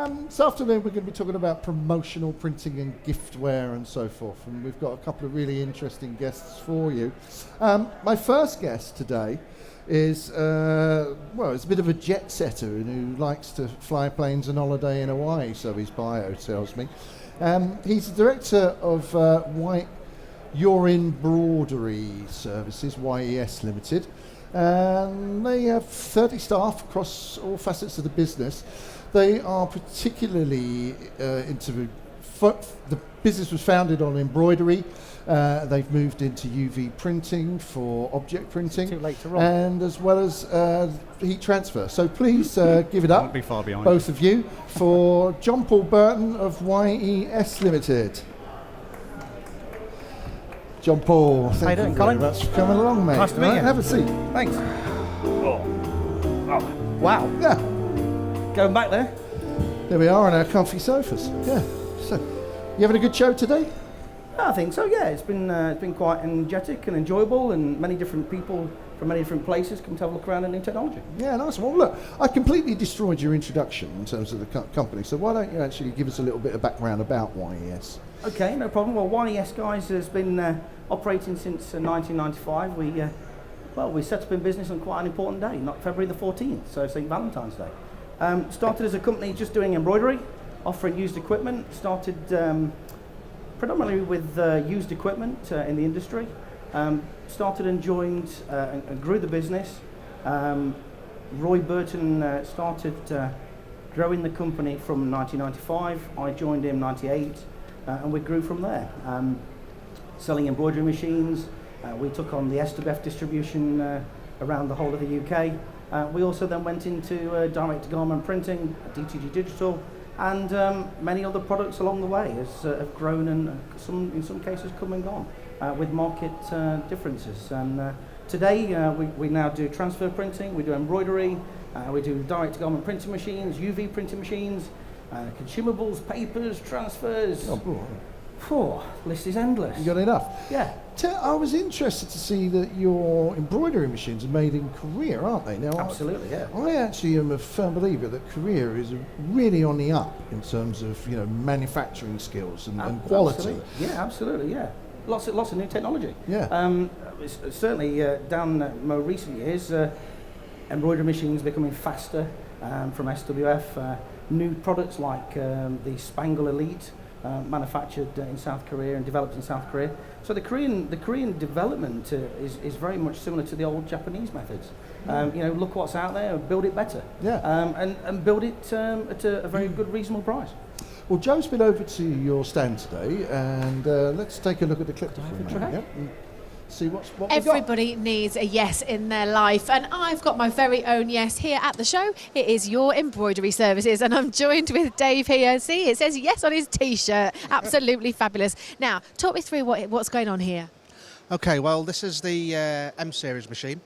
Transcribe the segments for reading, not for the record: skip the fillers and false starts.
This afternoon we're going to be talking about promotional printing and giftware and so forth, and we've got a couple of really interesting guests for you. My first guest today is, it's a bit of a jet setter who likes to fly planes and holiday in Hawaii, so his bio tells me. He's the director of Your Embroidery Services, YES Limited. They have 30 staff across all facets of the business. They are particularly the business was founded on embroidery. They've moved into UV printing for object printing. Too late to roll. And as well as heat transfer. So please give it up, Won't be far behind. both of you, for John Paul Burton of YES Limited. John Paul, thank you very much for coming along, mate. Nice to meet you. Have a seat. Thanks. Oh, wow. Yeah, Going back there. there we are on our comfy sofas. Yeah. So, you having a good show today? I think so, yeah. It's been quite energetic and enjoyable, and many different people from many different places come to have a look around at new technology. Yeah, nice. Well, look, I completely destroyed your introduction in terms of the company, so why don't you actually give us a little bit of background about YES? Okay, no problem. Well, YES, guys, has been operating since 1995. We set up in business on quite an important day, not February the 14th, so St. Valentine's Day. Started as a company just doing embroidery, offering used equipment. Started predominantly with used equipment in the industry. Started and joined and grew the business. Roy Burton started growing the company from 1995. I joined him in 98, and we grew from there. Selling embroidery machines. We took on the Estabef distribution around the whole of the UK. We also then went into direct-to-garment printing, DTG Digital, and many other products along the way have grown and in some cases come and gone with market differences. And today we now do transfer printing, we do embroidery, we do direct-to-garment printing machines, UV printing machines, consumables, papers, transfers. Oh, boy. List is endless. You got enough? Yeah. I was interested to see that your embroidery machines are made in Korea, aren't they? Now, Absolutely, yeah. I actually am a firm believer that Korea is really on the up in terms of manufacturing skills and quality. Absolutely. Yeah, absolutely, yeah. Lots of new technology. Yeah. Certainly down more recent years, embroidery machines becoming faster from SWF. New products like the Spangle Elite. Manufactured in South Korea and developed in South Korea. So the Korean development is very much similar to the old Japanese methods. Look what's out there, build it better. Yeah. And build it at a very good, reasonable price. Well, Joe's been over to your stand today, and let's take a look at the clip for a minute. Yep. See what Everybody needs a yes in their life, and I've got my very own yes here at the show. It is Your Embroidery Services, and I'm joined with Dave here. See, it says yes on his T-shirt. Absolutely fabulous. Now, talk me through what's going on here. Okay, well, this is the M series machine.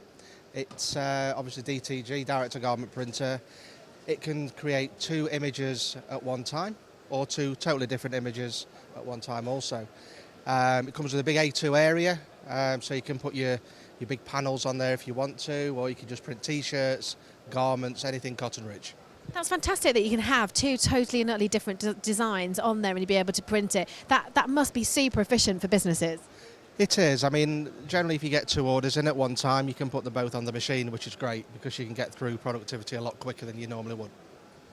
It's obviously DTG, direct-to-garment printer. It can create 2 images at one time, or 2 totally different images at one time also. It comes with a big A2 area. So you can put your big panels on there if you want to, or you can just print T-shirts, garments, anything cotton rich. That's fantastic that you can have 2 totally and utterly different designs on there and you'll be able to print it. That must be super efficient for businesses. It is. I mean, generally if you get 2 orders in at one time, you can put them both on the machine, which is great because you can get through productivity a lot quicker than you normally would.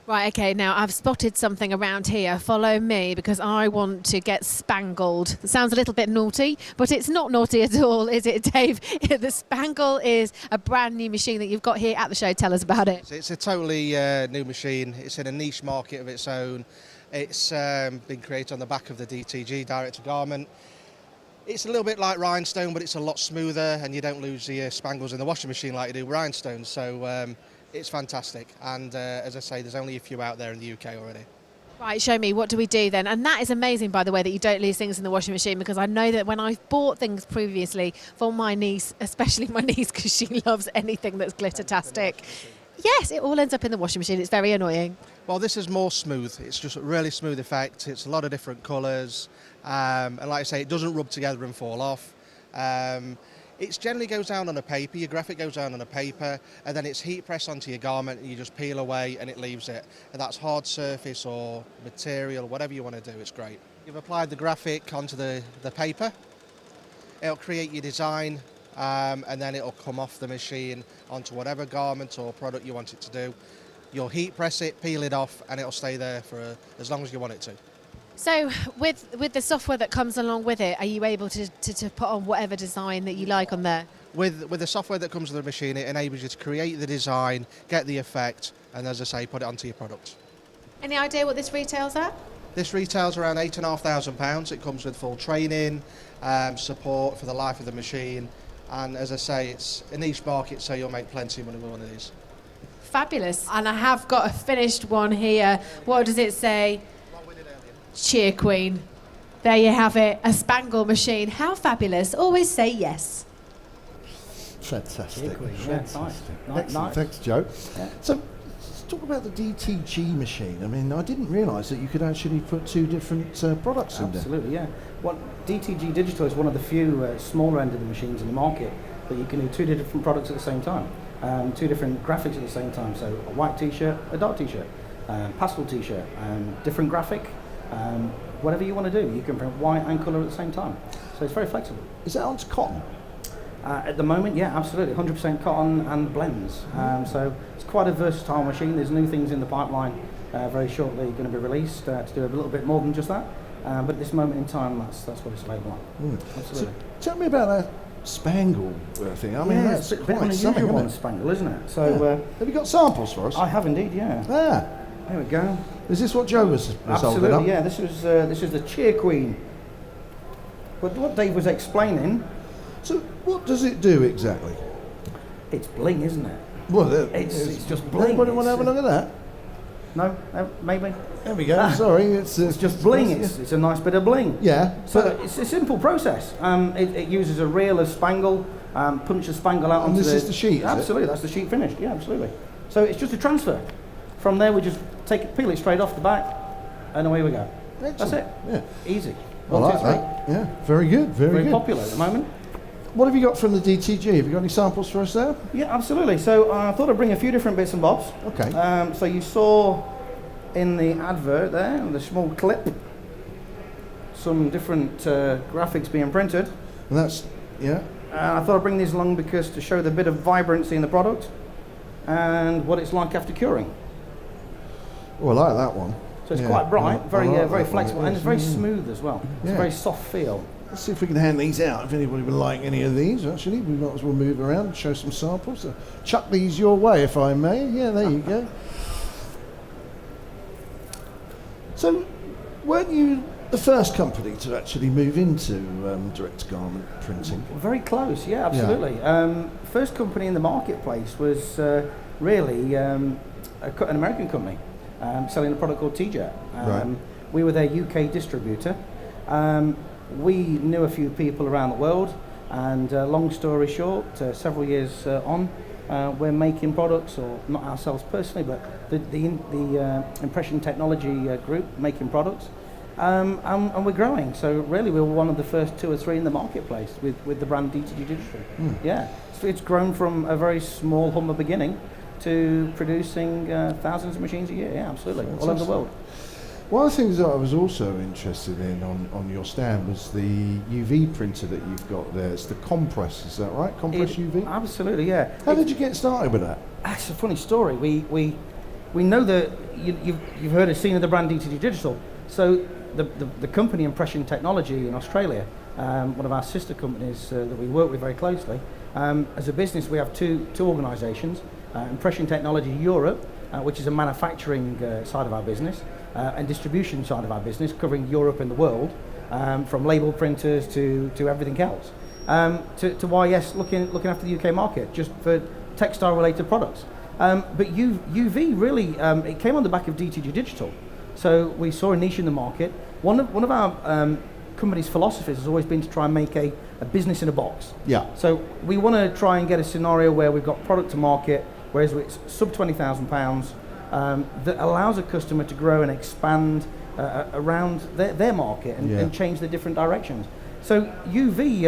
Right, okay, now I've spotted something around here. Follow me because I want to get spangled. It sounds a little bit naughty, but it's not naughty at all, is it, Dave? The Spangle is a brand new machine that you've got here at the show. Tell us about it. It's a totally new machine. It's in a niche market of its own. It's been created on the back of the DTG, direct-to-garment. It's a little bit like rhinestone, but it's a lot smoother, and you don't lose the spangles in the washing machine like you do with rhinestone. So it's fantastic, and as I say, there's only a few out there in the UK already. Right, show me, what do we do then? And that is amazing, by the way, that you don't lose things in the washing machine, because I know that when I've bought things previously for my niece, especially my niece, because she loves anything that's glitter-tastic, yes, it all ends up in the washing machine. It's very annoying. Well, this is more smooth. It's just a really smooth effect. It's a lot of different colours, and like I say, it doesn't rub together and fall off. It generally goes down on a paper, your graphic goes down on a paper, and then it's heat pressed onto your garment, and you just peel away and it leaves it. And that's hard surface or material, whatever you want to do, it's great. You've applied the graphic onto the paper, it'll create your design, and then it'll come off the machine onto whatever garment or product you want it to do. You'll heat press it, peel it off, and it'll stay there for as long as you want it to. So with the software that comes along with it, are you able to put on whatever design that you like on there? With the software that comes with the machine, it enables you to create the design, get the effect, and as I say, put it onto your product. Any idea what this retails at? This retails around £8,500. It comes with full training, support for the life of the machine, and as I say, it's a niche market, so you'll make plenty of money with one of these. Fabulous. And I have got a finished one here. What does it say? Cheer Queen. There you have it, a Spangle machine. How fabulous. Always say yes. Fantastic. Fantastic. Excellent. Nice. Thanks, Joe. Yeah. So let's talk about the DTG machine. I mean, I didn't realise that you could actually put two different products in there. Absolutely, yeah. What DTG Digital is one of the few smaller end of the machines in the market that you can do two different products at the same time, two different graphics at the same time. So a white T-shirt, a dark T-shirt, pastel T-shirt, different graphic, whatever you want to do. You can print white and colour at the same time. So it's very flexible. Is that onto cotton? At the moment, yeah, absolutely, 100% cotton and blends. So it's quite a versatile machine. There's new things in the pipeline very shortly going to be released to do a little bit more than just that. But at this moment in time, that's what it's available on. Absolutely. So tell me about that Spangle thing. I mean, that's it's a bit of an quite something, unusual isn't one, it? Spangle, isn't it? So Have you got samples for us? I have indeed, yeah. Ah, There we go. is this what Joe was holding Absolutely, up? yeah. This is the Cheer Queen. But what Dave was explaining, So what does it do exactly? it's bling, isn't it? Well, It's just bling. Anybody want to have a look at that? No, maybe. There we go. Sorry, it's Just bling. It's a nice bit of bling. Yeah. So it's a simple process. It uses a reel of spangle, punch the spangle out And onto this is the sheet, is it? Absolutely, that's the sheet finished. Yeah, absolutely. So it's just a transfer. From there, we just peel it straight off the back, and away we go. That's it. Yeah. Easy. I like that. Yeah. Very good. Very good. popular at the moment. What have you got from the DTG? Have you got any samples for us there? Yeah, absolutely. So I thought I'd bring a few different bits and bobs. Okay. So you saw in the advert there, the small clip, some different graphics being printed. And that's, yeah. I thought I'd bring these along because to show the bit of vibrancy in the product and what it's like after curing. Oh, I like that one. So it's Yeah. quite bright, I very like very that flexible, one. and it's very smooth as well. It's Yeah. a very soft feel. Let's see if we can hand these out. If anybody would like any of these, actually, we might as well move around and show some samples. So chuck these your way, if I may. Yeah, there you go. So, weren't you the first company to actually move into direct garment printing? Very close, yeah, absolutely. First company in the marketplace was really an American company selling a product called T-Jet. Right. We were their UK distributor. We knew a few people around the world, and long story short, several years on, we're making products, or not ourselves personally, but the impression technology group making products, and we're growing. So really, we were one of the first 2 or 3 in the marketplace with the brand DTG Digital. Yeah, so it's grown from a very small, humble beginning to producing thousands of machines a year. Yeah, absolutely, all over the world. One of the things that I was also interested in on your stand was the UV printer that you've got there. It's the Compress, is that right? Compress UV? Absolutely, yeah. How did you get started with that? It's a funny story. We know that you've heard of seen of the brand DTG Digital. So the company Impression Technology in Australia, one of our sister companies that we work with very closely. As a business, we have two organisations: Impression Technology Europe, which is a manufacturing side of our business, and distribution side of our business, covering Europe and the world, from label printers to everything else. To YS looking after the UK market, just for textile related products. But UV really, it came on the back of DTG Digital. So we saw a niche in the market. One of our company's philosophies has always been to try and make a business in a box. Yeah. So we want to try and get a scenario where we've got product to market, whereas it's sub £20,000, that allows a customer to grow and expand around their market and change the different directions. So UV,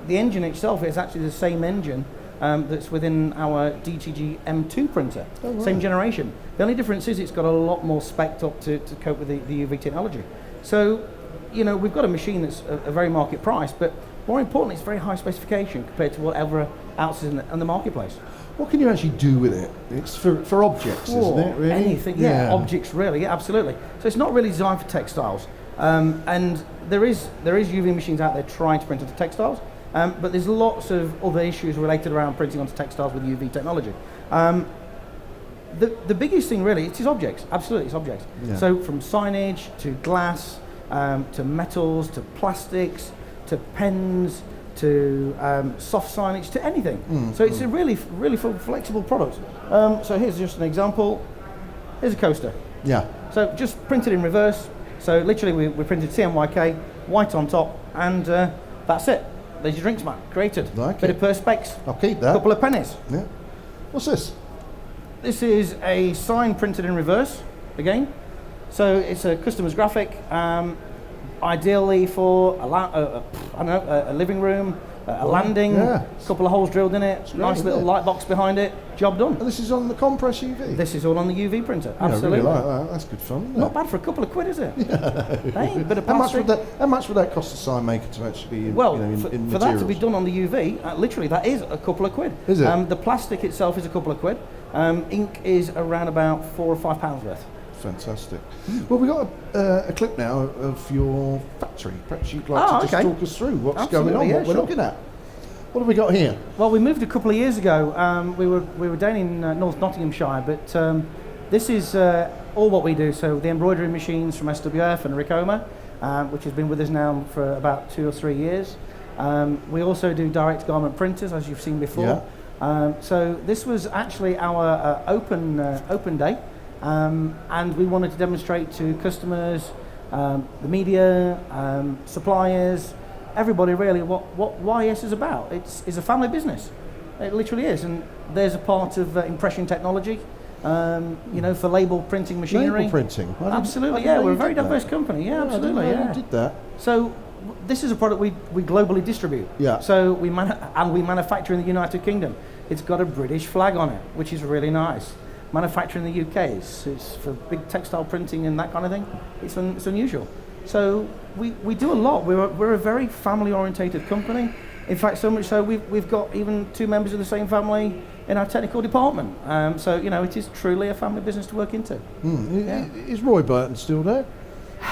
the engine itself is actually the same engine that's within our DTG M2 printer, same generation. The only difference is it's got a lot more spec'd up to cope with the UV technology. So, you know, we've got a machine that's a very market price, but more importantly, it's very high specification compared to whatever else is in the marketplace. What can you actually do with it? It's for objects, isn't it? Really? Anything, yeah, objects really, yeah, absolutely. So it's not really designed for textiles. And there is UV machines out there trying to print onto textiles, but there's lots of other issues related around printing onto textiles with UV technology. The biggest thing really, it's objects, absolutely, it's objects. Yeah. So from signage to glass, to metals, to plastics, to pens, to soft signage, to anything. So it's a really flexible product. So here's just an example. Here's a coaster. Yeah. So just printed in reverse. So literally we printed CMYK, white on top, and that's it. There's your drinks mat, created. Like Bit it. of perspex. I'll keep that. Couple of pennies. Yeah. What's this? This is a sign printed in reverse, again. So it's a customer's graphic, ideally for a living room, a landing, a couple of holes drilled in it, nice little light box behind it, job done. And this is on the compress UV? This is all on the UV printer, Yeah, absolutely. I really like that. That's good fun, isn't it? Not bad for a couple of quid, is it? Hey, bit of How much plastic. how much would that cost a sign maker to actually in Well, in for that to materials? be done on the UV, literally that is a couple of quid. Is it? The plastic itself is a couple of quid. Ink is around about £4 or £5 worth. Fantastic. Well, we've got a clip now of your factory. Perhaps you'd like to just talk us through what's Absolutely, going on, what we're sure. looking at. What have we got here? Well, we moved a couple of years ago. We were down in North Nottinghamshire, but this is all what we do. So the embroidery machines from SWF and Ricoma, which has been with us now for about 2 or 3 years. We also do direct garment printers, as you've seen before. So this was actually our open day, and we wanted to demonstrate to customers, the media, suppliers, everybody really what YES is about. It's a family business. It literally is, and there's a part of impression technology, for label printing machinery. Label printing? Absolutely, yeah. We're a very diverse company. Yeah, absolutely, I didn't did that. So this is a product we globally distribute. Yeah. So we manufacture in the United Kingdom. It's got a British flag on it, which is really nice. Manufacture in the UK, it's for big textile printing and that kind of thing. It's unusual. So we do a lot. We're a very family-orientated company. In fact, so much so we've got even 2 members of the same family in our technical department. So it is truly a family business to work into. Yeah. Is Roy Burton still there?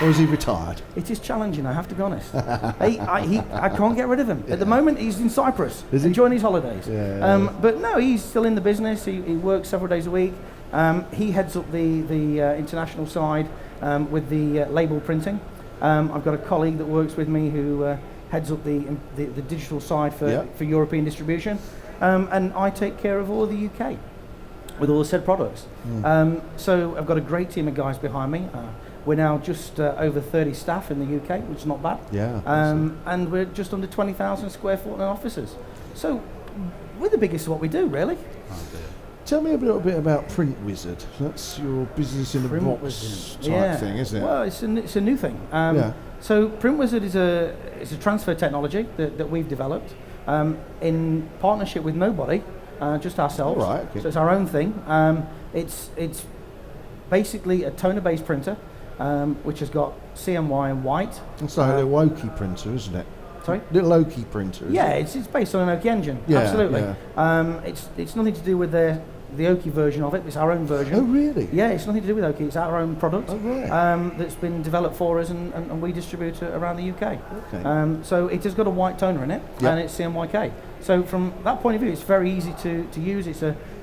Or is he retired? It is challenging, I have to be honest. I can't get rid of him. At the moment, he's in Cyprus, enjoying his holidays. But no, he's still in the business. He works several days a week. He heads up the international side with the label printing. I've got a colleague that works with me who heads up the digital side for European distribution. And I take care of all of the UK with all the said products. So I've got a great team of guys behind me. We're now just over 30 staff in the UK, which is not bad. And we're just under 20,000 square foot in offices. So we're the biggest of what we do, really. Tell me a little bit about Print Wizard. That's your business in a box type thing, isn't it? Well, it's a new thing. So Print Wizard is a transfer technology that we've developed in partnership with nobody, just ourselves. Right, okay. So it's our own thing. It's basically a toner-based printer, which has got CMY and white. It's like a little Oki printer, isn't it? Sorry? Little Oki printer, isn't it? It's based on an Oki engine, Yeah, absolutely. yeah. It's nothing to do with the Oki version of it, it's our own version. Oh, really? Yeah, it's nothing to do with Oki, it's our own product. Oh, right. That's been developed for us and we distribute it around the UK. Okay. So it has got a white toner in it, and it's CMYK. So from that point of view, it's very easy to use. It's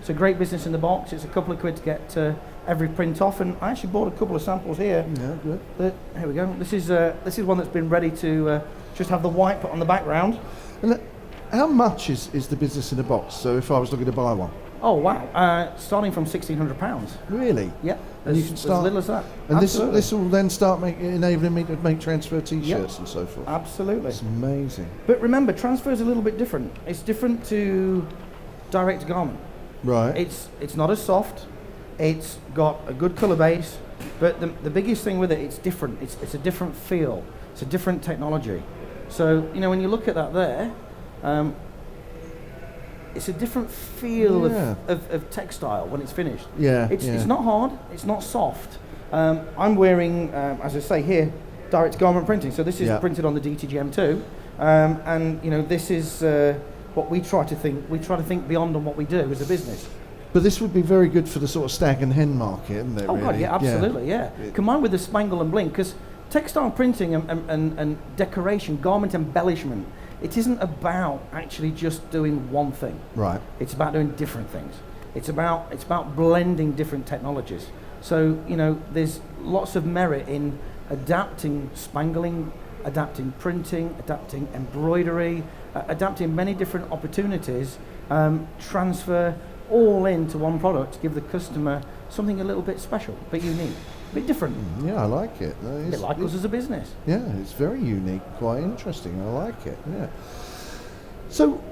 a great business in the box. It's a couple of quid to get every print off, and I actually bought a couple of samples here. Yeah, good. Here we go. This is one that's been ready to just have the white put on the background. And how much is the business in a box? So if I was looking to buy one? Oh wow! Starting from £1,600. Really? Yeah. And you can start as little as that. And Absolutely. this will then start enabling me to make transfer T-shirts and so forth. Absolutely. It's amazing. But remember, transfer is a little bit different. It's different to direct garment. Right. It's not as soft. It's got a good colour base, but the biggest thing with it, it's different. It's a different feel. It's a different technology. So when you look at that there, it's a different feel Yeah. of textile when it's finished. Yeah, It's yeah. not hard, it's not soft. I'm wearing, as I say here, direct garment printing. So this is Yeah. printed on the DTG-M2, and you know this is what we try to think. We try to think beyond on what we do as a business. But this would be very good for the sort of stag and hen market, isn't it? Oh God, really? yeah, absolutely, yeah. Combined with the spangle and blink, because textile printing and decoration, garment embellishment, it isn't about actually just doing one thing. Right. It's about doing different things. It's about blending different technologies. So you know, there's lots of merit in adapting spangling, adapting printing, adapting embroidery, adapting many different opportunities, transfer all into one product to give the customer something a little bit special, a bit unique, a bit different. Yeah, I like it. A bit like us as a business. Yeah, it's very unique, quite interesting. I like it. Yeah. So,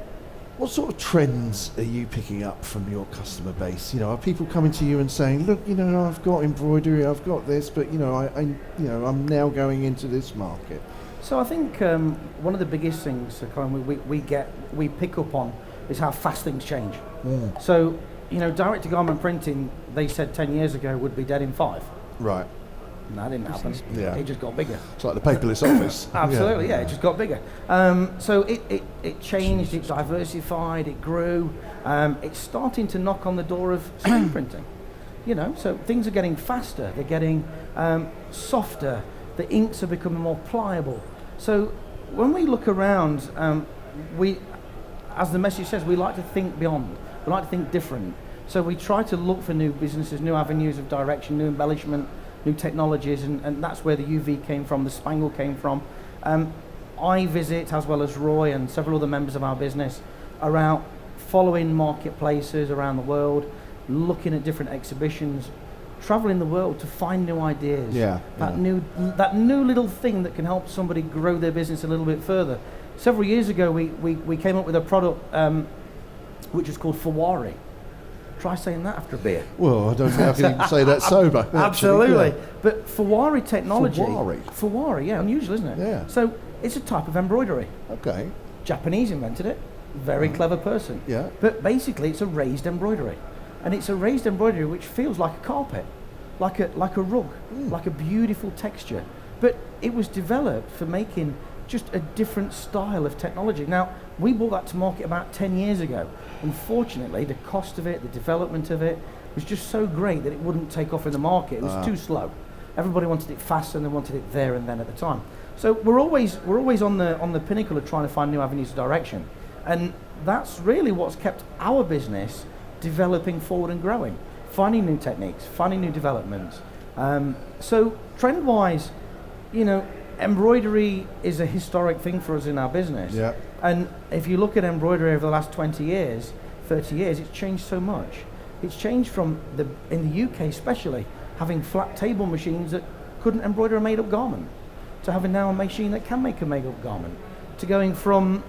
what sort of trends are you picking up from your customer base? You know, are people coming to you and saying, "Look, you know, I've got embroidery, I've got this, but you know, I'm now going into this market." So I think one of the biggest things that kind of we pick up on is how fast things change. So, you know, direct to garment printing, they said 10 years ago would be dead in 5. Right. And that didn't happen. Yeah. It just got bigger. It's like the paperless office. Absolutely, yeah, it just got bigger. So it changed, it diversified, it grew. It's starting to knock on the door of screen printing. You know, so things are getting faster, they're getting softer, the inks are becoming more pliable. So when we look around, as the message says, we like to think beyond, we like to think different. So we try to look for new businesses, new avenues of direction, new embellishment, new technologies, and that's where the UV came from, the spangle came from. I visit, as well as Roy and several other members of our business, are out following marketplaces around the world, looking at different exhibitions, traveling the world to find new ideas. That new little thing that can help somebody grow their business a little bit further. Several years ago, we came up with a product which is called Fawari. Try saying that after a beer. Well, I don't think I can even say that sober. Actually. Absolutely. Yeah. But Fawari technology. Fawari, yeah, unusual, isn't it? Yeah. So it's a type of embroidery. Okay. Japanese invented it. Very clever person. Yeah. But basically, it's a raised embroidery, and it's a raised embroidery which feels like a carpet, like a rug, like a beautiful texture. But it was developed for making just a different style of technology. Now, we brought that to market about 10 years ago. Unfortunately, the cost of it, the development of it, was just so great that it wouldn't take off in the market. It was too slow. Everybody wanted it fast, and they wanted it there and then at the time. So we're always on the pinnacle of trying to find new avenues of direction, and that's really what's kept our business developing forward and growing, finding new techniques, finding new developments. So trend-wise, you know, embroidery is a historic thing for us in our business. Yeah. And if you look at embroidery over the last 20 years, 30 years, it's changed so much. It's changed from, in the UK especially, having flat table machines that couldn't embroider a made-up garment, to having now a machine that can make a made-up garment, to going from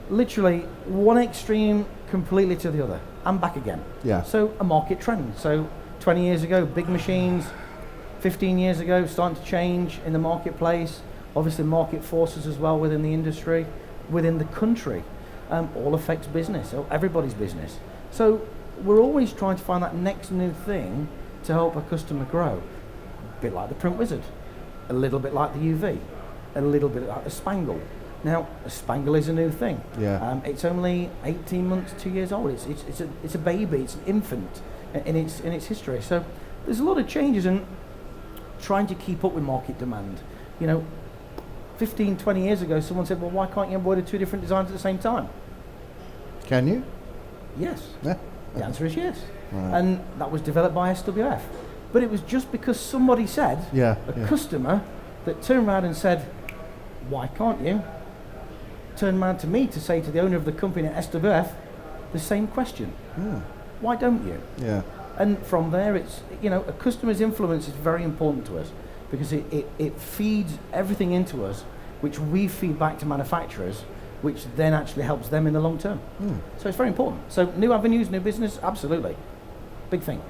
literally one extreme completely to the other, and back again. Yeah. So a market trend. So 20 years ago, big machines. 15 years ago, starting to change in the marketplace. Obviously, market forces as well within the industry, within the country, all affects business, everybody's business. So we're always trying to find that next new thing to help a customer grow. A bit like the print wizard, a little bit like the UV, a little bit like the spangle. Now, a spangle is a new thing. Yeah. It's only 18 months, 2 years old. It's a baby. It's an infant in its history. So there's a lot of changes, and trying to keep up with market demand. You know, 15, 20 years ago, someone said, well, why can't you embroider 2 different designs at the same time? Can you? Yes. Yeah. The answer is yes. Right. And that was developed by SWF. But it was just because somebody said, a customer, that turned around and said, why can't you? Turned around to me to say to the owner of the company at SWF the same question. Why don't you? Yeah. And from there, it's, you know, a customer's influence is very important to us, because it feeds everything into us, which we feed back to manufacturers, which then actually helps them in the long term. So it's very important. So new avenues, new business, absolutely. Big thing.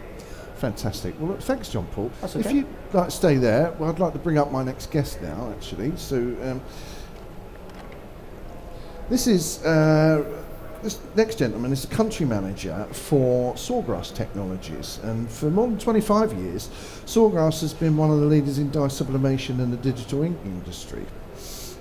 Fantastic. Well, look, thanks, John Paul. That's okay. If you'd like to stay there, well, I'd like to bring up my next guest now, actually. So This is this next gentleman is the country manager for Sawgrass Technologies, and for more than 25 years, Sawgrass has been one of the leaders in dye sublimation and the digital ink industry.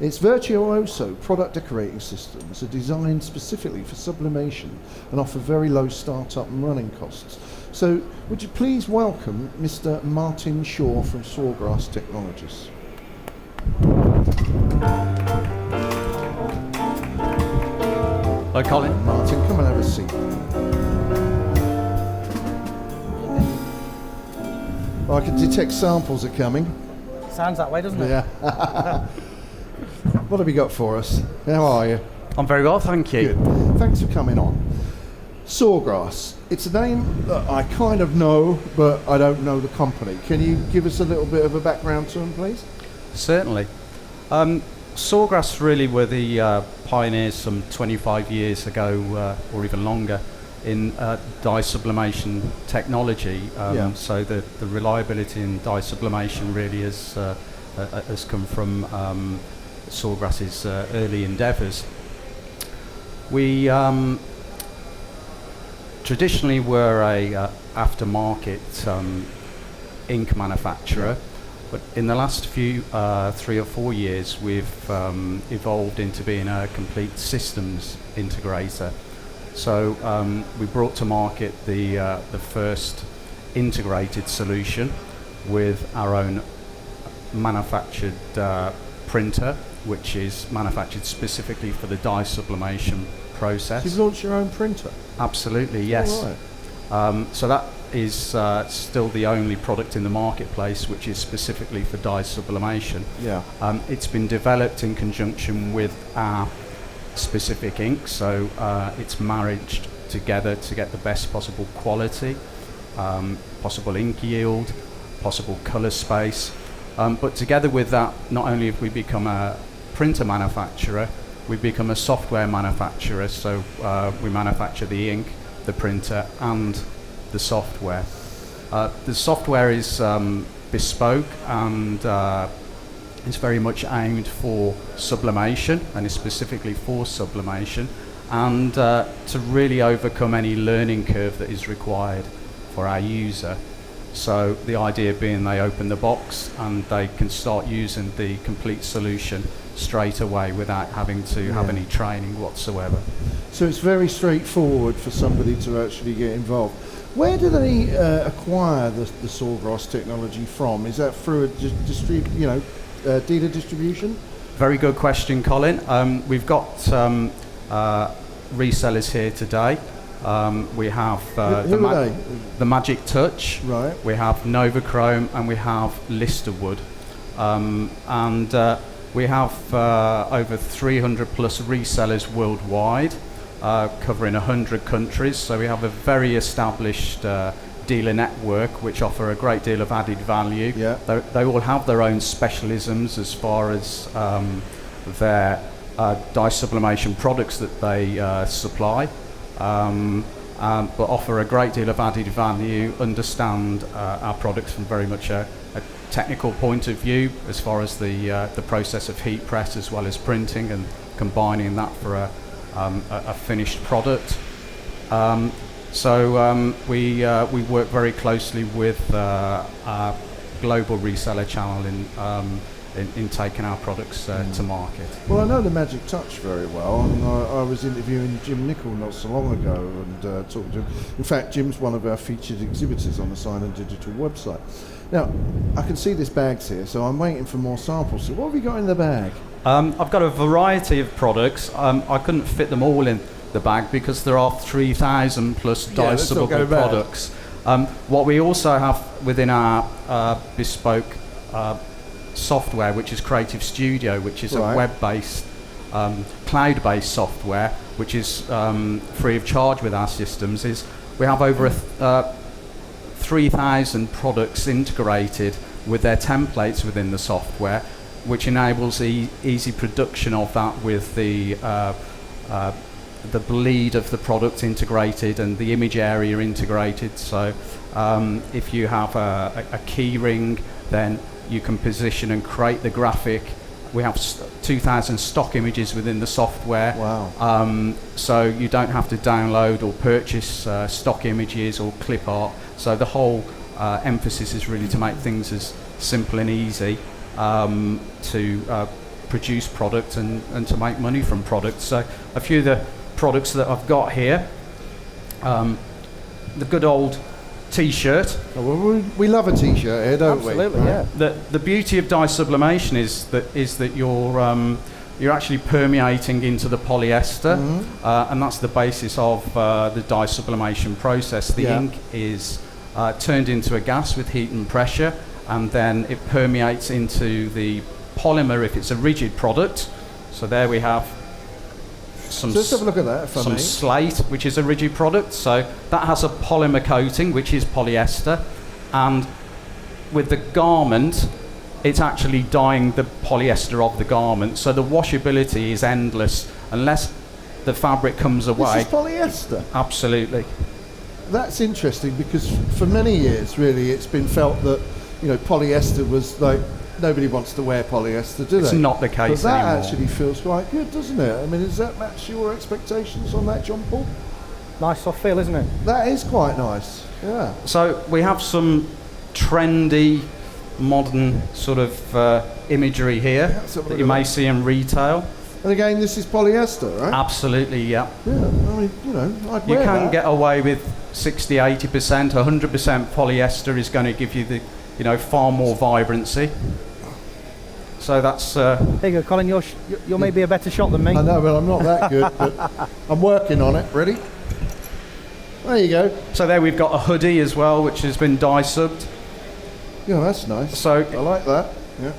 Its virtuoso product decorating systems are designed specifically for sublimation and offer very low start-up and running costs. So, would you please welcome Mr. Martin Shaw from Sawgrass Technologies? Hello, Colin. Martin, come and have a seat. Well, I can detect samples are coming. Sounds that way, doesn't it? Yeah. What have you got for us? How are you? I'm very well, thank you. Good. Thanks for coming on. Sawgrass. It's a name that I kind of know, but I don't know the company. Can you give us a little bit of a background to them, please? Certainly. Sawgrass really were the pioneers some 25 years ago, or even longer, in dye sublimation technology. Yeah. So the reliability in dye sublimation really has come from Sawgrass's early endeavours. We traditionally were a aftermarket ink manufacturer. But in the last few 3 or 4 years, we've evolved into being a complete systems integrator. So we brought to market the first integrated solution with our own manufactured printer, which is manufactured specifically for the dye sublimation process. So you've launched your own printer? Absolutely, yes. All right. So that is still the only product in the marketplace which is specifically for dye sublimation. Yeah. It's been developed in conjunction with our specific ink, so it's married together to get the best possible quality, possible ink yield, possible colour space. But together with that, not only have we become a printer manufacturer, we've become a software manufacturer, so we manufacture the ink, the printer and the software. The software is bespoke and is very much aimed for sublimation and is specifically for sublimation and to really overcome any learning curve that is required for our user. So the idea being they open the box and they can start using the complete solution straight away without having to have any training whatsoever. So it's very straightforward for somebody to actually get involved. Where do they acquire the Sawgrass technology from? Is that through a dealer distribution? Very good question, Colin. We've got resellers here today. We have Who are they? the Magic Touch, Right. we have Novachrome, and we have Listerwood. We have over 300 plus resellers worldwide, covering 100 countries. So we have a very established dealer network which offer a great deal of added value. Yeah. They all have their own specialisms as far as their dye sublimation products that they supply, but offer a great deal of added value, understand our products from very much a technical point of view as far as the process of heat press as well as printing and combining that for a finished product. We work very closely with our global reseller channel in taking our products to market. Well, I know the Magic Touch very well, and I was interviewing Jim Nicol not so long ago and talking to him. In fact, Jim's one of our featured exhibitors on the Sign and Digital website. Now, I can see this bag's here, so I'm waiting for more samples. So what have you got in the bag? I've got a variety of products. I couldn't fit them all in the bag because there are 3,000 plus dye subbable products. What we also have within our bespoke software, which is Creative Studio, which is a web-based, cloud-based software, which is free of charge with our systems, is we have over 3,000 products integrated with their templates within the software, which enables easy production of that with the bleed of the product integrated and the image area integrated. So if you have a key ring, then you can position and create the graphic we have 2,000 stock images within the software. Wow. So you don't have to download or purchase stock images or clip art. So the whole emphasis is really to make things as simple and easy to produce product and to make money from products. So a few of the products that I've got here, the good old T-shirt. Oh, well, we love a T-shirt here, don't Absolutely, we? yeah. The beauty of dye sublimation is that you're actually permeating into the polyester, and that's the basis of the dye sublimation process. The ink is turned into a gas with heat and pressure, and then it permeates into the polymer if it's a rigid product. So there we have some, So let's have a look at that, if I some may. slate, which is a rigid product. So that has a polymer coating, which is polyester, and with the garment, it's actually dyeing the polyester of the garment. So the washability is endless unless the fabric comes away. This is polyester. Absolutely. That's interesting because for many years, really, it's been felt that, you know, polyester was like, nobody wants to wear polyester, do they? It's not the case But that anymore. actually feels quite good, doesn't it? I mean, does that match your expectations on that, John Paul? Nice soft feel, isn't it? That is quite nice, yeah. So we have some trendy, modern sort of imagery here let's have a that look you at may that. see in retail. And again, this is polyester, right? Absolutely, yeah. Yeah, I mean, you know, I'd You wear can that. get away with 60, 80%, 100% polyester is going to give you the, you know, far more vibrancy. So that's Here you go, Colin. You're maybe a better shot than me. I know, but I'm not that good, but I'm working on it. Ready? There you go. so there we've got a hoodie as well, which has been dye subbed. Yeah, that's nice. So I like that. Yeah.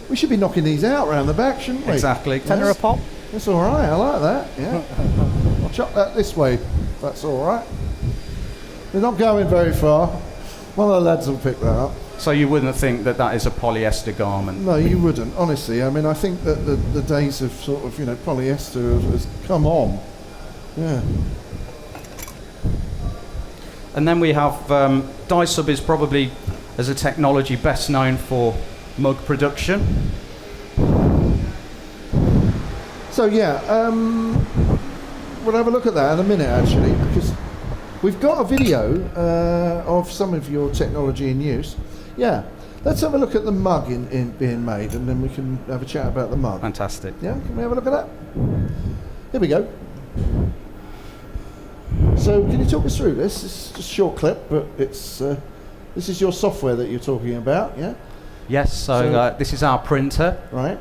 We should be knocking these out round the back, shouldn't we? exactly. Tenner a pop. That's all right. I like that. Yeah. I'll chuck that this way. That's all right. They're not going very far. One of the lads will pick that up. So you wouldn't think that that is a polyester garment. No, you wouldn't. Honestly, I mean, I think that the days of sort of, you know, polyester has come on. Yeah. And then we have dye sub is probably as a technology best known for mug production. So yeah, we'll have a look at that in a minute actually, because we've got a video of some of your technology in use. Yeah, let's have a look at the mug in being made, and then we can have a chat about the mug. Fantastic. Yeah, can we have a look at that? Here we go. So can you talk us through this? It's just a short clip, but it's this is your software that you're talking about, yeah? Yes, so this is our printer. Right.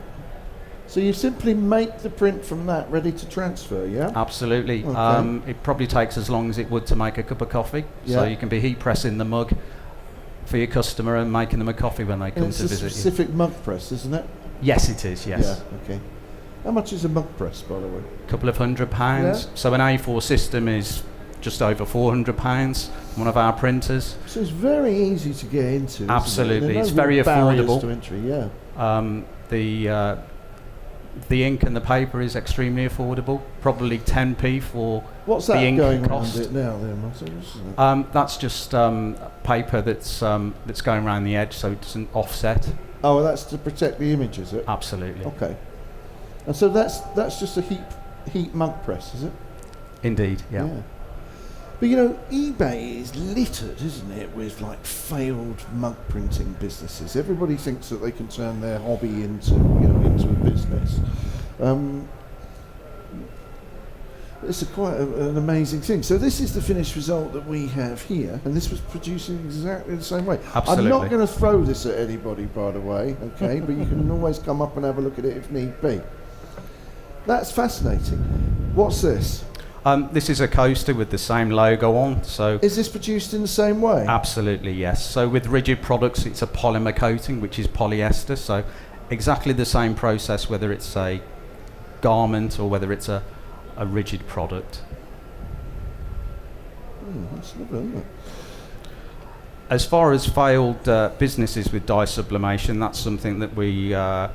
So you simply make the print from that ready to transfer, yeah? Absolutely. Okay. It probably takes as long as it would to make a cup of coffee. So Yeah. you can be heat pressing the mug for your customer and making them a coffee when they And come it's to a visit you. specific mug press, isn't it? Yes, it is, yes. Yeah, okay. How much is a mug press, by the way? A couple of £100. Yeah. So an A4 system is just over £400, one of our printers. So it's very easy to get into, isn't it? Absolutely. There are It's no very real barriers affordable. to entry, yeah. The ink and the paper is extremely affordable, probably 10p for What's the that ink going cost. around it now then, Martin? Isn't it? That's just paper that's going around the edge, so it doesn't offset. Oh, well, that's to protect the image, is it? Absolutely. Okay. And so that's just a heat mug press, is it? Indeed, yeah. But you know, eBay is littered, isn't it, with like failed mug printing businesses. Everybody thinks that they can turn their hobby into a business. It's quite an amazing thing. So this is the finished result that we have here, and this was produced in exactly the same way. Absolutely. I'm not going to throw this at anybody, by the way, okay? But you can always come up and have a look at it if need be. That's fascinating. What's this? This is a coaster with the same logo on, so Is this produced in the same way? absolutely yes. So with rigid products, it's a polymer coating, which is polyester. So exactly the same process, whether it's a garment or whether it's a rigid product. That's lovely, isn't it? As far as failed businesses with dye sublimation, that's something that we are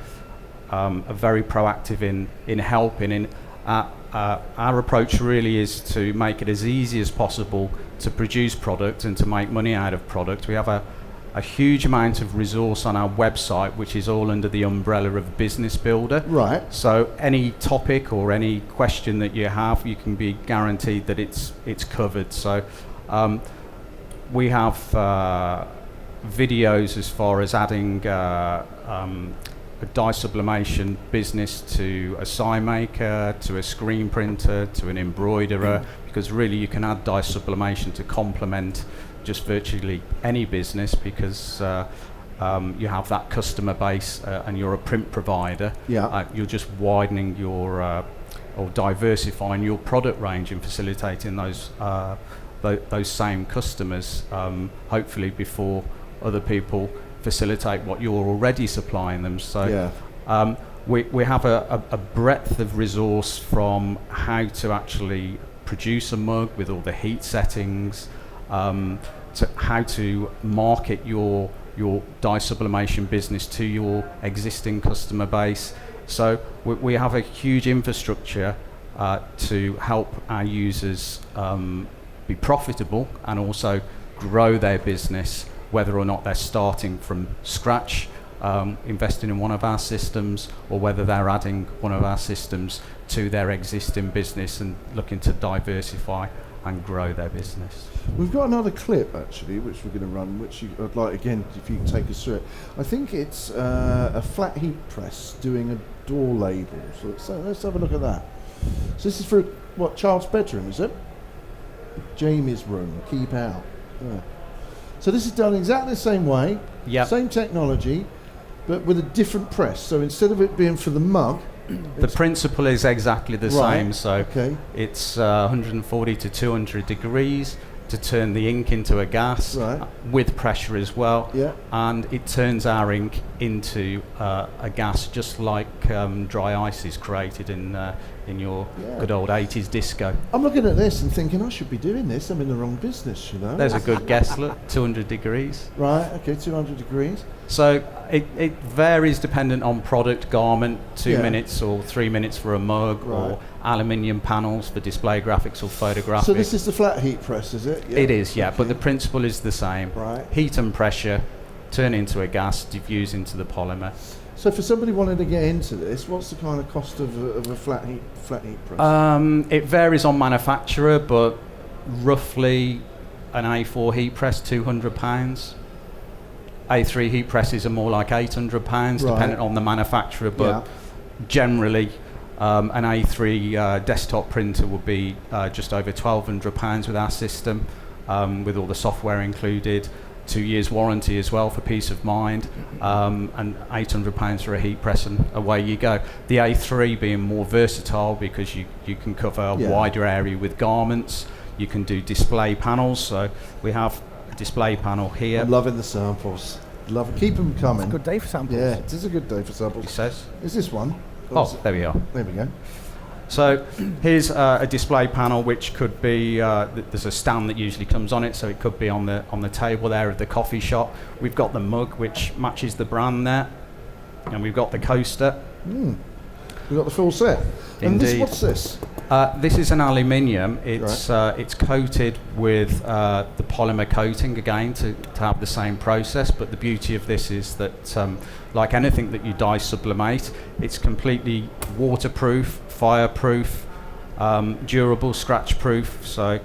very proactive in helping. Our approach really is to make it as easy as possible to produce product and to make money out of product. We have a a huge amount of resource on our website, which is all under the umbrella of Business Builder. Right. So any topic or any question that you have, you can be guaranteed that it's covered. So we have videos as far as adding a dye sublimation business to a sign maker, to a screen printer, to an embroiderer, because really you can add dye sublimation to complement just virtually any business, because you have that customer base and you're a print provider. Yeah. You're just widening your or diversifying your product range and facilitating those same customers, hopefully before other people facilitate what you're already supplying them. So we have a breadth of resource, from how to actually produce a mug with all the heat settings, to how to market your dye sublimation business to your existing customer base. So we have a huge infrastructure to help our users be profitable and also grow their business, whether or not they're starting from scratch, investing in one of our systems, or whether they're adding one of our systems to their existing business and looking to diversify and grow their business. We've got another clip actually, which we're going to run, which I'd like, again, if you can take us through it. I think it's a flat heat press doing a door label. So let's have a look at that. So this is for what, child's bedroom, is it? Jamie's room, keep out. Yeah. So this is done exactly the same way, same technology, but with a different press. So instead of it being for the mug, the principle is exactly the same. So okay. It's 140 to 200 degrees to turn the ink into a gas, with pressure as well. Yeah. And it turns our ink into a gas, just like dry ice is created in your good old 80s disco. I'm looking at this and thinking, I should be doing this. I'm in the wrong business, you know. There's a good guess, look, 200 degrees. Right, okay, 200 degrees. So it varies dependent on product, garment, 2 minutes or 3 minutes for a mug, or aluminium panels for display graphics or photographic. So this is the flat heat press, is it? Yeah. It is, yeah, but the principle is the same. Right. Heat and pressure, turn into a gas, diffuse into the polymer. So for somebody wanting to get into this, what's the kind of cost of a flat heat press? It varies on manufacturer, but roughly an A4 heat press, £200. A3 heat presses are more like £800, depending on the manufacturer, but generally an A3 desktop printer will be just over £1,200 with our system, with all the software included. 2 years warranty as well for peace of mind, and £800 for a heat press, and away you go. The A3 being more versatile because you can cover a wider area with garments. You can do display panels, so we have a display panel here. I'm loving the samples. Love it. Keep them coming. It's a good day for samples. Yeah, it is a good day for samples. He says. Is this one? There we are. There we go. So here's a display panel, which could be there's a stand that usually comes on it, so it could be on the table there of the coffee shop. We've got the mug, which matches the brand there, and we've got the coaster. We've got the full set. And Indeed. what's this? This is an aluminium. It's coated with the polymer coating again to have the same process. But the beauty of this is that, like anything that you dye sublimate, it's completely waterproof, fireproof, durable, scratch-proof. So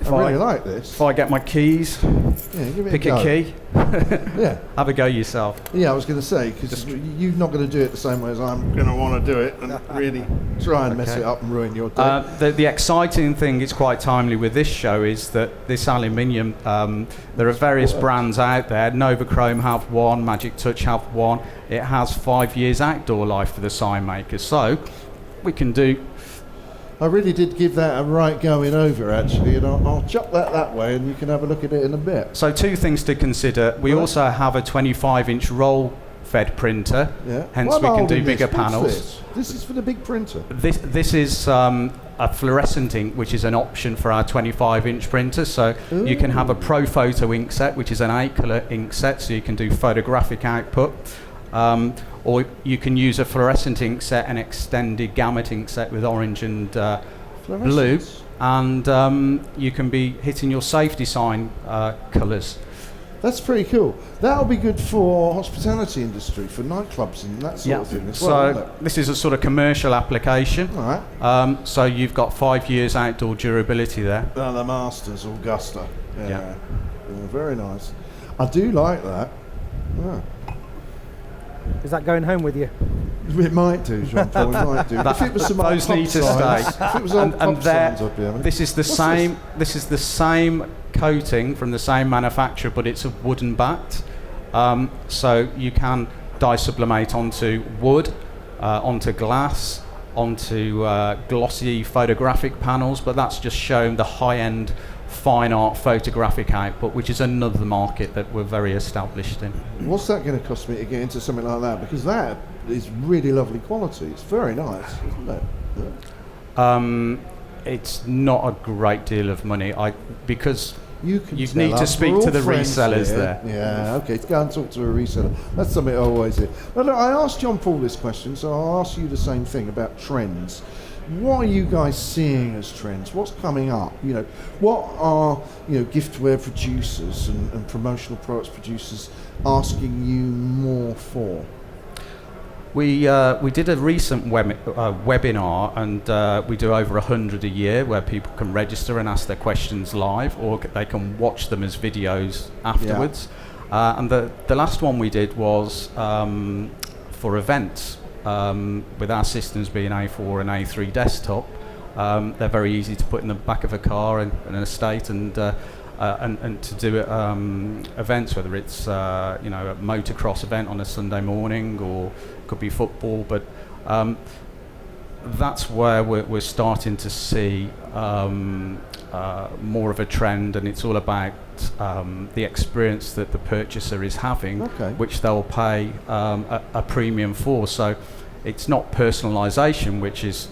I really like this. If I get my keys, give it pick a a key, have a go yourself. Yeah, I was going to say, because you're not going to do it the same way as I'm going to want to do it and really try and mess it up and ruin your day. The exciting thing, it's quite timely with this show, is that this aluminium, there are various brands out there. Novachrome have one, Magic Touch have one. It has 5 years outdoor life for the sign makers. So we can do... I really did give that a right going over, actually, and I'll chuck that way, and you can have a look at it in a bit. So 2 things to consider. We also have a 25-inch roll-fed printer, hence we can do bigger panels. This is for the big printer. This is a fluorescent ink, which is an option for our 25-inch printer. So you can have a Pro Photo ink set, which is an 8-colour ink set, so you can do photographic output. Or you can use a fluorescent ink set, an extended gamut ink set with orange and blue, and you can be hitting your safety sign colours. That's pretty cool. That'll be good for hospitality industry, for nightclubs and that sort of thing as well. Won't So it? this is a sort of commercial application. All right. So you've got 5 years outdoor durability there. The Masters, Augusta. Yeah. Yeah. Yeah, very nice. I do like that. Yeah. Is that going home with you? It might do, Jean-Paul, it might do. If it was some Those old need pub to signs, stay. if it was old And pub there- signs, I'd be having. This is the What's same. This is the same coating from the same manufacturer, but it's a wooden backed. So you can dye sublimate onto wood, onto glass, onto glossy photographic panels. But that's just showing the high-end fine art photographic output, which is another market that we're very established in. What's that going to cost me to get into something like that? Because that is really lovely quality. It's very nice, isn't it? Yeah. It's not a great deal of money. Because You can you tell need to us. speak We're to all the friends resellers here. there. Yeah, okay, go and talk to a reseller. That's something I always hear. Now, look, I asked John Paul this question, so I'll ask you the same thing about trends. What are you guys seeing as trends? What's coming up? You know, what are giftware producers and promotional products producers asking you more for? We did a recent webinar, and we do over 100 a year, where people can register and ask their questions live, or they can watch them as videos afterwards. And the last one we did was for events, with our systems being A4 and A3 desktop. They're very easy to put in the back of a car in an estate, and to do events, whether it's a motocross event on a Sunday morning, or could be football. But that's where we're starting to see more of a trend, and it's all about the experience that the purchaser is having, which they'll pay a premium for. So it's not personalisation, which is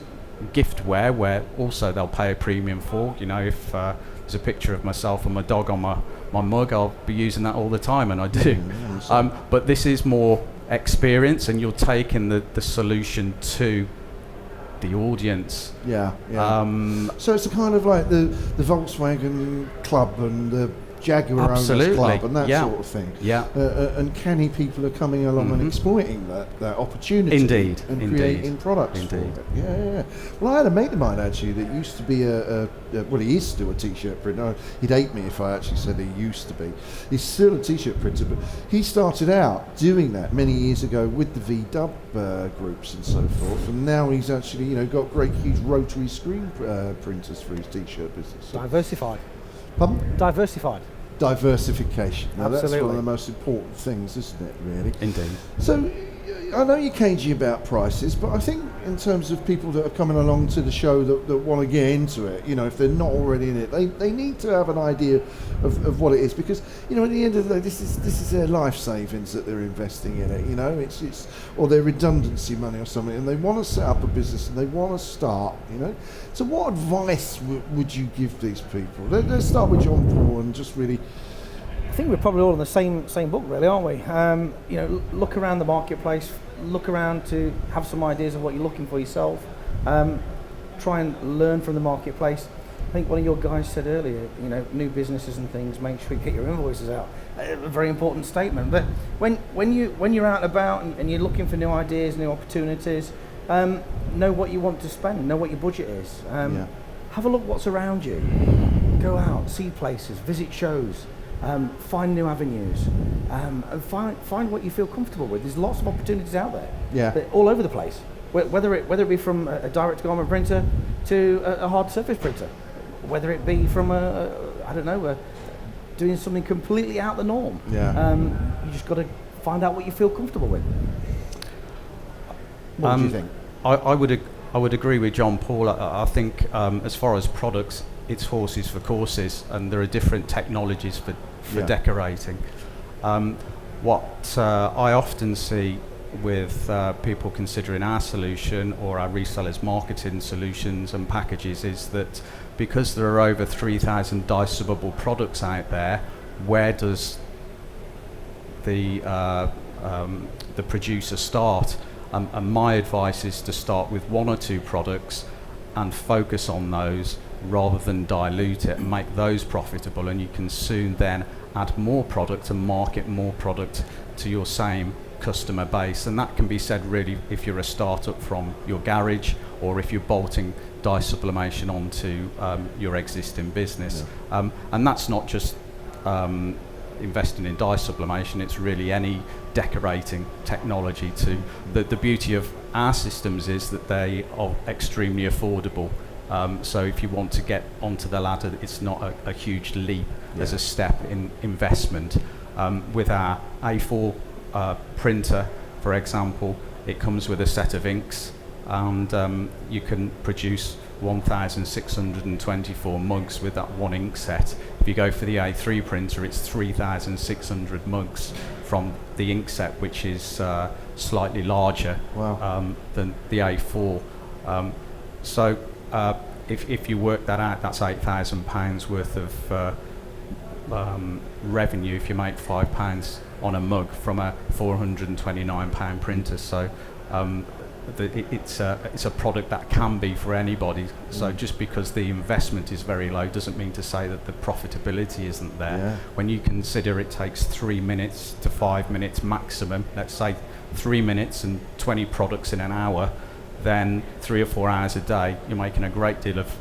giftware, where also they'll pay a premium for. If there's a picture of myself and my dog on my mug, I'll be using that all the time, and I do. But this is more experience, and you're taking the solution to the audience. Yeah. So it's a kind of like the Volkswagen Club and the Jaguar Owners Club and that sort of thing. Yeah. And canny people are coming along and exploiting that opportunity. Indeed. And creating products Indeed. for it. Yeah. Well, I had a mate of mine actually that used to be he is still a t-shirt printer. He'd hate me if I actually said he used to be. He's still a t-shirt printer, but he started out doing that many years ago with the VW groups and so forth, and now he's actually got great huge rotary screen printers for his t-shirt business. So, Diversified. pardon? Diversified. Diversification. Now that's one Absolutely. of the most important things, isn't it, really? Indeed. So I know you're cagey about prices, but I think in terms of people that are coming along to the show that want to get into it, if they're not already in it, they need to have an idea of what it is, because at the end of the day, this is their life savings that they're investing in it. It's or their redundancy money or something, and they want to set up a business and they want to start. So what advice would you give these people? Let's start with John Paul and just really. I think we're probably all in the same book, really, aren't we? Look around the marketplace, look around to have some ideas of what you're looking for yourself. Try and learn from the marketplace. I think one of your guys said earlier, new businesses and things, make sure you get your invoices out. A very important statement. But when you're out and about and you're looking for new ideas, new opportunities, know what you want to spend, know what your budget is. Have a look what's around you. Go out, see places, visit shows. Find new avenues, and find what you feel comfortable with. There's lots of opportunities out there. They're all over the place. Whether it be from a direct garment printer to a hard surface printer, whether it be from doing something completely out the norm. You just got to find out what you feel comfortable with. What do you think? I would agree with John Paul. I think as far as products, it's horses for courses, and there are different technologies for decorating. What I often see with people considering our solution or our resellers' marketing solutions and packages is that because there are over 3,000 dye-subbable products out there, where does the producer start? And my advice is to start with one or two products and focus on those, rather than dilute it and make those profitable, and you can soon then add more product and market more product to your same customer base. And that can be said really if you're a startup from your garage, or if you're bolting dye sublimation onto your existing business. And that's not just investing in dye sublimation, it's really any decorating technology. The beauty of our systems is that they are extremely affordable. So if you want to get onto the ladder, it's not a huge leap as a step in investment. With our A4 printer, for example, it comes with a set of inks, and you can produce 1,624 mugs with that one ink set. If you go for the A3 printer, it's 3,600 mugs from the ink set, which is slightly larger than the A4. So if you work that out, that's £8,000 worth of revenue if you make £5 on a mug from a £429 printer. So it's a product that can be for anybody. So just because the investment is very low doesn't mean to say that the profitability isn't there. When you consider it takes 3 minutes to 5 minutes maximum, let's say 3 minutes and 20 products in an hour, then 3 or 4 hours a day, you're making a great deal of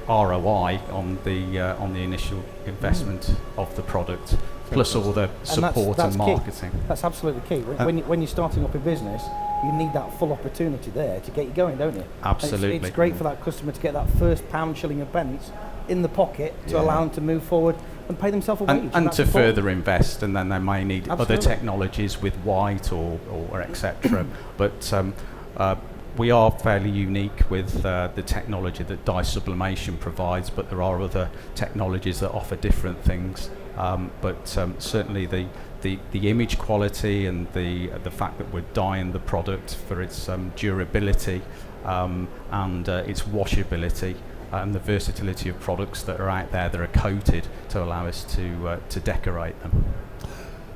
ROI on the initial investment of the product, plus all the support and marketing. Key. That's absolutely key. When you're starting up a business, you need that full opportunity there to get you going, don't you? Absolutely. It's great for that customer to get that first pound, shilling and pence in the pocket to allow them to move forward and pay themselves a wage. And to further invest, and then they may need other technologies with white or etc. But we are fairly unique with the technology that dye sublimation provides, but there are other technologies that offer different things. But certainly the image quality and the fact that we're dyeing the product for its durability and its washability and the versatility of products that are out there that are coated to allow us to decorate them.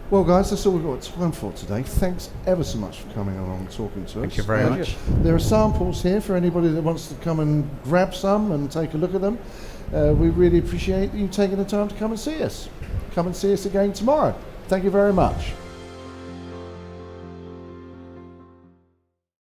Well, guys, that's all we've got time for today. Thanks ever so much for coming along and talking to us. Thank you very much. There are samples here for anybody that wants to come and grab some and take a look at them. We really appreciate you taking the time to come and see us. Come and see us again tomorrow. Thank you very much.